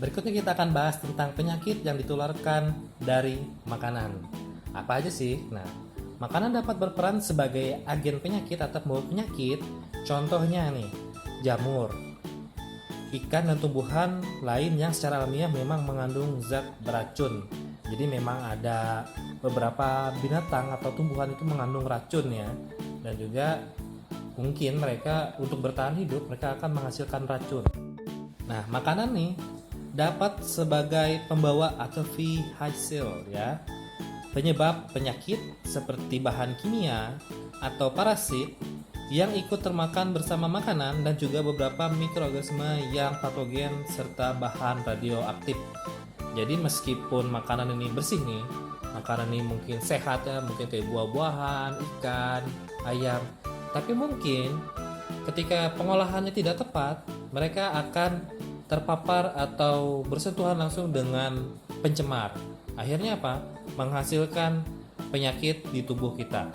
Berikutnya kita akan bahas tentang penyakit yang ditularkan dari makanan. Apa aja sih? Nah, makanan dapat berperan sebagai agen penyakit atau pembawa penyakit. Contohnya nih, jamur, ikan dan tumbuhan lain yang secara alamiah memang mengandung zat beracun. Jadi memang ada beberapa binatang atau tumbuhan itu mengandung racun ya. Dan juga mungkin mereka untuk bertahan hidup mereka akan menghasilkan racun. Nah, makanan nih dapat sebagai pembawa atau vehicle ya, penyebab penyakit seperti bahan kimia atau parasit yang ikut termakan bersama makanan dan juga beberapa mikroorganisme yang patogen serta bahan radioaktif. Jadi meskipun makanan ini bersih nih, makanan ini mungkin sehat ya, mungkin kayak buah-buahan, ikan, ayam, tapi mungkin ketika pengolahannya tidak tepat, mereka akan terpapar atau bersentuhan langsung dengan pencemar. Akhirnya apa? Menghasilkan penyakit di tubuh kita.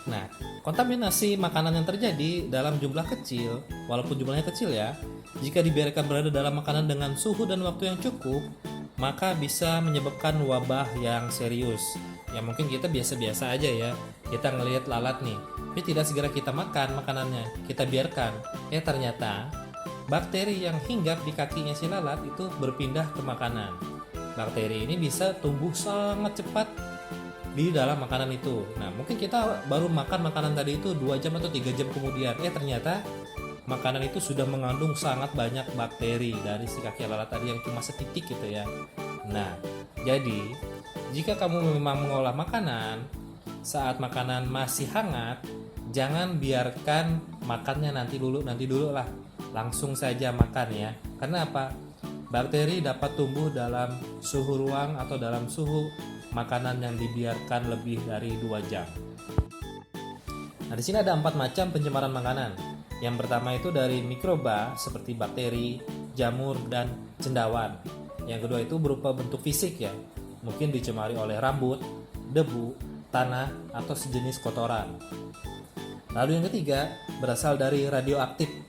Nah, kontaminasi makanan yang terjadi dalam jumlah kecil, walaupun jumlahnya kecil ya, jika dibiarkan berada dalam makanan dengan suhu dan waktu yang cukup, maka bisa menyebabkan wabah yang serius. Ya mungkin kita biasa-biasa aja ya, kita ngelihat lalat nih, tapi tidak segera kita makan makanannya, kita biarkan. Ternyata bakteri yang hinggap di kakinya si lalat itu berpindah ke makanan. Bakteri ini bisa tumbuh sangat cepat di dalam makanan itu. Nah, mungkin kita baru makan makanan tadi itu 2 jam atau 3 jam kemudian. Ternyata makanan itu sudah mengandung sangat banyak bakteri dari si kaki lalat tadi yang cuma setitik gitu ya. Nah, jadi jika kamu memang mengolah makanan saat makanan masih hangat, jangan biarkan makannya nanti dulu lah. Langsung saja makan ya. Karena apa? Bakteri dapat tumbuh dalam suhu ruang atau dalam suhu makanan yang dibiarkan lebih dari 2 jam. Nah, di sini ada 4 macam pencemaran makanan. Yang pertama itu dari mikroba seperti bakteri, jamur, dan cendawan. Yang kedua itu berupa bentuk fisik ya. Mungkin dicemari oleh rambut, debu, tanah, atau sejenis kotoran. Lalu yang ketiga berasal dari radioaktif.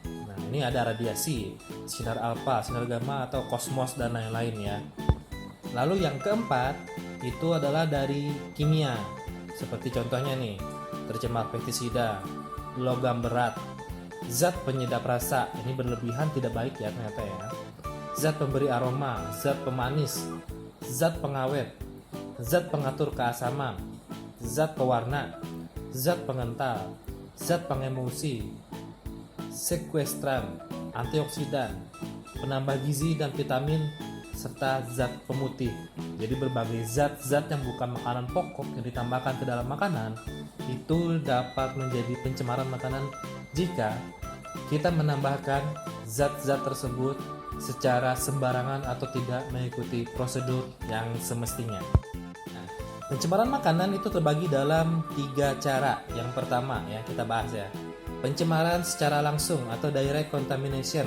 Ini ada radiasi, sinar alfa, sinar gamma, atau kosmos dan lain-lain ya. Lalu yang keempat itu adalah dari kimia. Seperti contohnya nih, tercemar pestisida, logam berat, zat penyedap rasa, ini berlebihan tidak baik ya ternyata ya. Zat pemberi aroma, zat pemanis, zat pengawet, zat pengatur keasaman, zat pewarna, zat pengental, zat pengemulsi, sekuestran, antioksidan, penambah gizi dan vitamin, serta zat pemutih. Jadi berbagai zat-zat yang bukan makanan pokok yang ditambahkan ke dalam makanan itu dapat menjadi pencemaran makanan jika kita menambahkan zat-zat tersebut secara sembarangan atau tidak mengikuti prosedur yang semestinya. Nah, pencemaran makanan itu terbagi dalam 3 cara. Yang pertama ya kita bahas ya, pencemaran secara langsung atau direct contamination,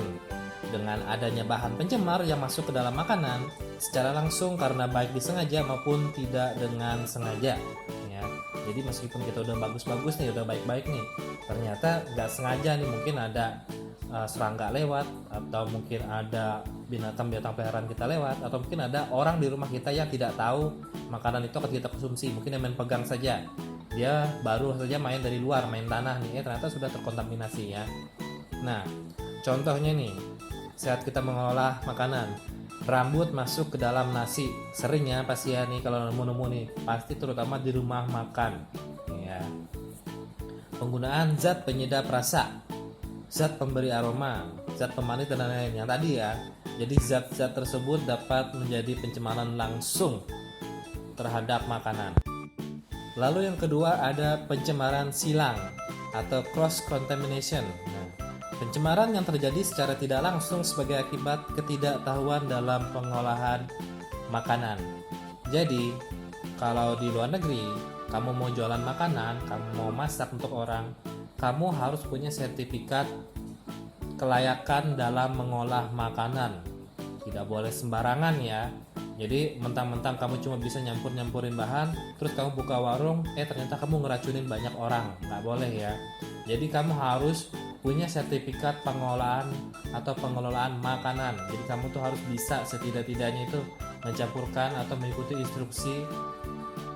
dengan adanya bahan pencemar yang masuk ke dalam makanan secara langsung karena baik disengaja maupun tidak dengan sengaja ya. Jadi meskipun kita udah bagus-bagus nih, udah baik-baik nih, ternyata nggak sengaja nih, mungkin ada serangga lewat, atau mungkin ada binatang-binatang peliharaan kita lewat, atau mungkin ada orang di rumah kita yang tidak tahu makanan itu akan kita konsumsi, mungkin yang main pegang saja, dia baru saja main dari luar, main tanah nih, ternyata sudah terkontaminasi ya. Nah, contohnya nih, saat kita mengolah makanan, rambut masuk ke dalam nasi, sering ya pasti ya nih kalau nemu-nemu nih, pasti terutama di rumah makan ya. Penggunaan zat penyedap rasa, zat pemberi aroma, zat pemanis dan lain-lain yang tadi ya. Jadi zat-zat tersebut dapat menjadi pencemaran langsung terhadap makanan. Lalu yang kedua ada pencemaran silang atau cross contamination. Nah, pencemaran yang terjadi secara tidak langsung sebagai akibat ketidaktahuan dalam pengolahan makanan. Jadi, kalau di luar negeri, kamu mau jualan makanan, kamu mau masak untuk orang, kamu harus punya sertifikat kelayakan dalam mengolah makanan. Tidak boleh sembarangan ya. Jadi mentang-mentang kamu cuma bisa nyampurin bahan, terus kamu buka warung, ternyata kamu ngeracunin banyak orang, nggak boleh ya. Jadi kamu harus punya sertifikat pengolahan atau pengelolaan makanan. Jadi kamu tuh harus bisa setidak-tidaknya itu mencampurkan atau mengikuti instruksi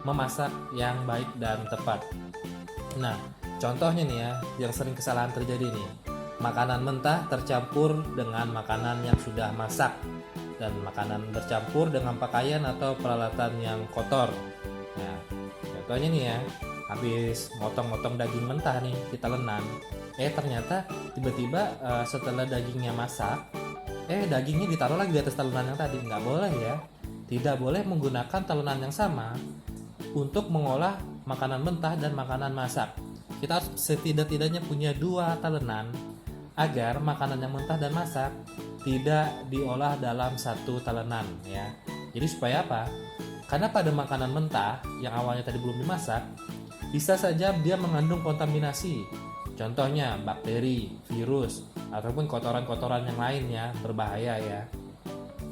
memasak yang baik dan tepat. Nah, contohnya nih ya, yang sering kesalahan terjadi nih. Makanan mentah tercampur dengan makanan yang sudah masak, dan makanan bercampur dengan pakaian atau peralatan yang kotor. Nah, contohnya nih ya, habis motong-motong daging mentah nih kita telan. Ternyata tiba-tiba setelah dagingnya masak, dagingnya ditaruh lagi di atas talenan yang tadi. Nggak boleh ya. Tidak boleh menggunakan talenan yang sama untuk mengolah makanan mentah dan makanan masak. Kita harus setidak-tidaknya punya 2 talenan agar makanan yang mentah dan masak tidak diolah dalam satu talenan ya. Jadi supaya apa? Karena pada makanan mentah yang awalnya tadi belum dimasak, bisa saja dia mengandung kontaminasi. Contohnya bakteri, virus, ataupun kotoran-kotoran yang lainnya berbahaya ya.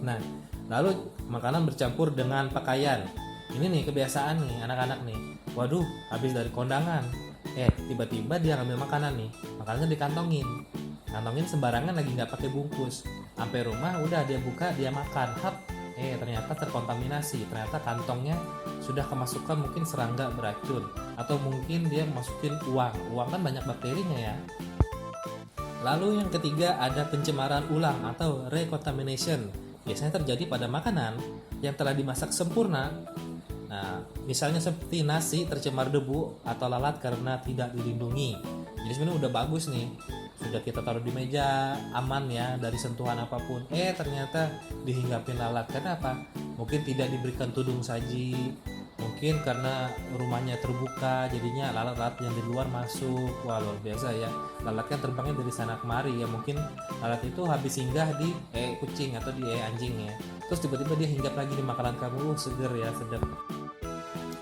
Nah, lalu makanan bercampur dengan pakaian. Ini nih kebiasaan nih anak-anak nih. Waduh, habis dari kondangan. Tiba-tiba dia ngambil makanan nih. Makanannya dikantongin. Kantongin sembarangan lagi nggak pakai bungkus. Sampai rumah udah dia buka, dia makan. Ternyata terkontaminasi. Ternyata kantongnya sudah kemasukan mungkin serangga beracun. Atau mungkin dia masukin uang. Uang kan banyak bakterinya ya. Lalu yang ketiga ada pencemaran ulang atau recontamination. Biasanya terjadi pada makanan yang telah dimasak sempurna. Nah, misalnya seperti nasi tercemar debu atau lalat karena tidak dilindungi. Jadi sebenarnya udah bagus nih, sudah kita taruh di meja aman ya dari sentuhan apapun. Ternyata dihinggapin lalat. Karena apa? Mungkin tidak diberikan tudung saji, mungkin karena rumahnya terbuka, jadinya lalat-lalat yang di luar masuk. Wah, luar biasa ya. Lalat kan terbangnya dari sana kemari ya. Mungkin lalat itu habis singgah di kucing atau di anjing ya. Terus tiba-tiba dia hinggap lagi di makanan kamu. Seger ya, sedap.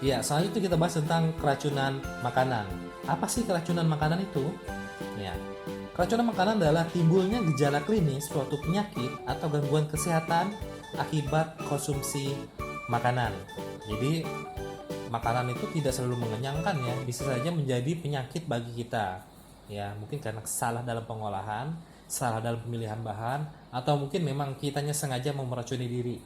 Ya, selanjutnya kita bahas tentang keracunan makanan. Apa sih keracunan makanan itu? Ya, keracunan makanan adalah timbulnya gejala klinis suatu penyakit atau gangguan kesehatan akibat konsumsi makanan. Jadi, makanan itu tidak selalu mengenyangkan ya, bisa saja menjadi penyakit bagi kita. Ya, mungkin karena salah dalam pengolahan, salah dalam pemilihan bahan, atau mungkin memang kitanya sengaja mau meracuni diri.